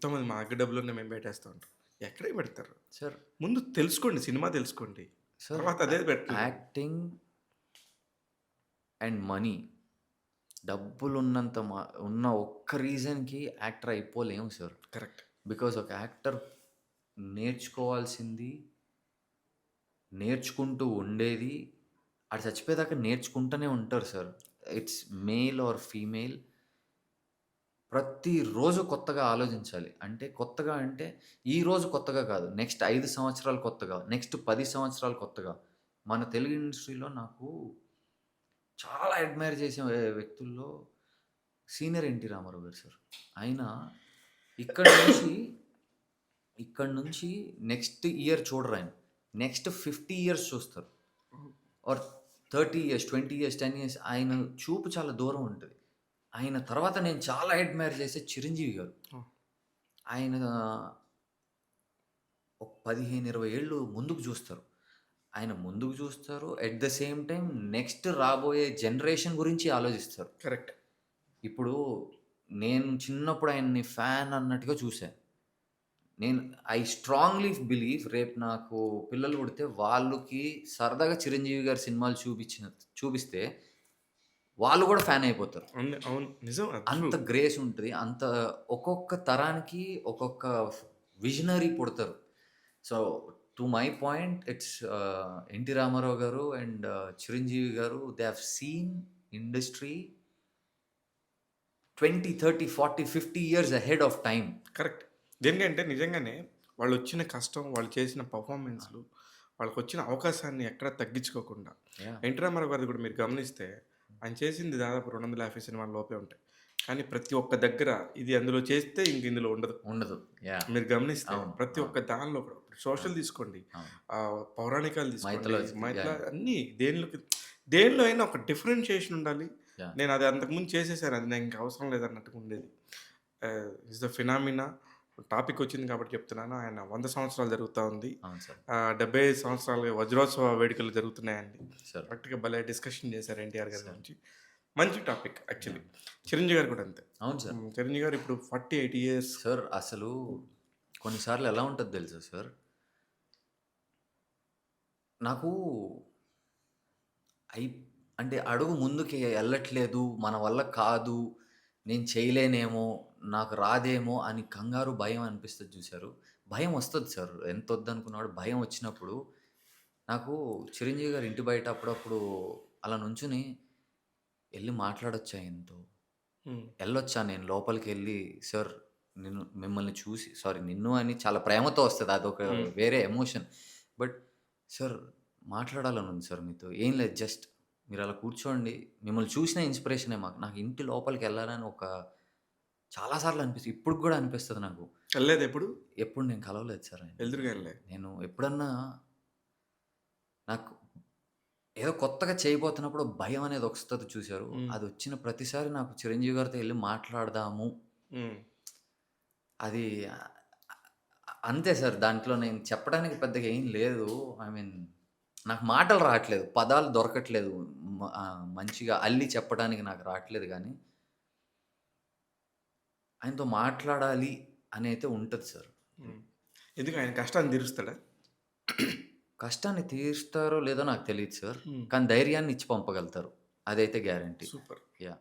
ఎంతోమంది మా దగ్గర డబ్బులున్నాయి మేము పెట్టేస్తా ఉంటాం. ఎక్కడికి పెడతారు? సార్ ముందు తెలుసుకోండి. సినిమా తెలుసుకోండి. సార్ తర్వాత అదే పెట్టండి. యాక్టింగ్ అండ్ మనీ డబ్బులున్నంత ఉన్న ఒక్క రీజన్‌కి యాక్టర్ అయిపోలేము సార్. కరెక్ట్. బికాజ్ ఒక యాక్టర్ నేర్చుకోవాల్సింది, నేర్చుకుంటూ ఉండేది, ఆడు చచ్చిపోయేదాకా నేర్చుకుంటూనే ఉంటారు sir. It's male or female. ప్రతిరోజు కొత్తగా ఆలోచించాలి. అంటే కొత్తగా అంటే, ఈరోజు కొత్తగా కాదు. నెక్స్ట్ 5 సంవత్సరాలు కొత్తగా, నెక్స్ట్ 10 సంవత్సరాలు కొత్తగా. మన తెలుగు ఇండస్ట్రీలో నాకు చాలా అడ్మైర్ చేసే వ్యక్తుల్లో సీనియర్ ఎన్టీ రామారావు గారు సార్. ఆయన ఇక్కడి నుంచి, ఇక్కడి నుంచి నెక్స్ట్ ఇయర్ చూడరాయన. నెక్స్ట్ 50 ఇయర్స్ చూస్తారు. ఆర్ 30 ఇయర్స్, 20 ఇయర్స్, 10 ఇయర్స్ ఆయన చూపు చాలా దూరం ఉంటది. ఆయన తర్వాత నేను చాలా అడ్మైర్ చేసే చిరంజీవి గారు. ఓహ్! ఆయన ఒక 15, 20 ఏళ్ళు ముందుకు చూస్తారు. ఆయన ముందుకు చూస్తారు. At the same time next రాబోయే జనరేషన్ గురించి ఆలోచిస్తారు. కరెక్ట్. ఇప్పుడు నేను చిన్నప్పుడు ఆయన్ని ఫ్యాన్ అన్నట్టుగా చూసా. నేను ఐ స్ట్రాంగ్‌లీ బిలీవ్ రేపు నాకు పిల్లలు పుడితే వాళ్ళకి సరదాగా చిరంజీవి గారి సినిమాలు చూపిస్తే వాళ్ళు కూడా ఫ్యాన్ అయిపోతారు. అవును. నిజం. అది ట్రూ. అంత గ్రేస్ ఉంటది. ఒక్కొక్క తరానికి ఒక్కొక్క విజనరీ పుడతారు. So, to my point it's 'NT Rama Rao' గారు అండ్ 'చిరంజీవి' గారు they have seen industry 20, 30, 40, 50 years ahead of time. Correct. దేనికంటే నిజంగానే వాళ్ళొచ్చిన కష్టం, వాళ్ళు చేసిన పెర్ఫార్మన్స్‌లు, వాళ్ళకొచ్చిన అవకాశాన్ని ఎక్కడ తగ్గించుకోకుండా యాహ్! 'ఎన్టీ రామారావు' గారిది కూడా మీరు గమనిస్తే ఆయన చేసింది దాదాపు 250 సినిమాల లోపే ఉంటాయి. కానీ ప్రతి ఒక్క దగ్గర ఇది అందులో చేస్తే ఇంక ఇందులో ఉండదు. ఉండదు. యాహ్! మీరు గమనిస్తే అవును. ప్రతి ఒక్క అవును. దానిలో కూడా సోషల్ తీసుకోండి, అవును. పౌరాణికాలు తీసుకోండి, మైథాలజికల్. యాహ్! అన్నీ దేనిలో అయినా ఒక డిఫరెన్షియేషన్ ఉండాలి. యాహ్! నేను అది అంతకుముందు చేసేసాను. అది నాకు ఇంక అవసరం లేదన్నట్టుగా ఉండేది. ఈస్ ద ఫినామినా టాపిక్ వచ్చింది కాబట్టి చెప్తున్నాను. ఆయన 100 సంవత్సరాలు జరుగుతా ఉంది. అవును సార్. 75 సంవత్సరాలుగా వజ్రోత్సవ వేడుకలు జరుగుతున్నాయండి. సార్. కరెక్ట్‌గా భలే డిస్కషన్ చేశారు ఎన్టీఆర్ గారి సార్. గురించి. మంచి టాపిక్ యాక్చువల్లీ. యాహ్! చిరంజీవి గారు కూడా అంతే. అవును సార్. చిరంజీవి గారు ఇప్పుడు 48 ఇయర్స్. సార్ అసలు కొన్నిసార్లు ఎలా ఉంటదో తెలుసా సార్? నాకు అయి అంటే అడుగు ముందుకి ఎళ్ళట్లేదు, మన వల్ల కాదు, నేను చేయలేనేమో, నాకు రాదేమో అని కంగారు, భయం అనిపిస్తది చూసారు. భయం వస్తది సార్. ఎంతొద్దనుకున్నా కూడా భయం వచ్చినప్పుడు నాకు చిరంజీవి గారి ఇంటి బయట అప్పుడప్పుడు అలా నుంచొని ఎళ్లి మాట్లాడొచ్చా ఆయనతో? హ్మ్. ఎళ్ళొచ్చా నేను లోపలికెళ్ళి సార్ మిమ్మల్ని చూసి సారీ నిన్ను అని చాలా ప్రేమతో వస్తది. అదొక హ్మ్. వేరే ఎమోషన్. బట్ సార్ మాట్లాడాలనుంది సార్ మీతో. ఏం లేదు జస్ట్ మీరలా కూర్చోండి. మిమ్మల్ని చూసిన ఇన్‌స్పిరేషనే మాకు. నాకు ఇంటి లోపలికెళ్ళాలని ఒక చాలా సార్లు అనిపిస్తది. ఇప్పటికి గూడా అనిపిస్తది నాకు. ఎళ్ళలేదా ఎప్పుడు? ఎప్పుడు నేను కలవలేదు సార్ ఆయన్ని. ఎళ్దురుగా ఎళ్ళలే. నేను ఎప్పుడన్నా నాకు ఏదో కొత్తగా చేయబోతున్నప్పుడు భయం అనేది వస్తది చూసారు. హ్మ్. అదొచ్చిన ప్రతిసారి నాకు చిరంజీవి గారితో ఎళ్లి మాట్లాడదాము. హ్మ్. అది అంతే సార్. దాంట్లో నేను చెప్పడానికి పెద్దగా ఏం లేదు. ఐ మీన్ నాకు మాటలు రాట్లేదు. పదాలు దొరకట్లేదు. మంచిగా అల్లి చెప్పడానికి నాకు రాట్లేదు గానీ, ఆయనతో మాట్లాడాలి అని అయితే ఉంటది సార్. హ్మ్. ఎందుకు ఆయన కష్టాన్ని తీరుస్తాడా? కష్టాన్ని తీరుస్తారో లేదో నాకు తెలీదు సార్. హ్మ్. కానీ ధైర్యాన్ని ఇచ్చి పంపగలుగుతారు. అదైతే గ్యారంటీ. సూపర్. యాహ్!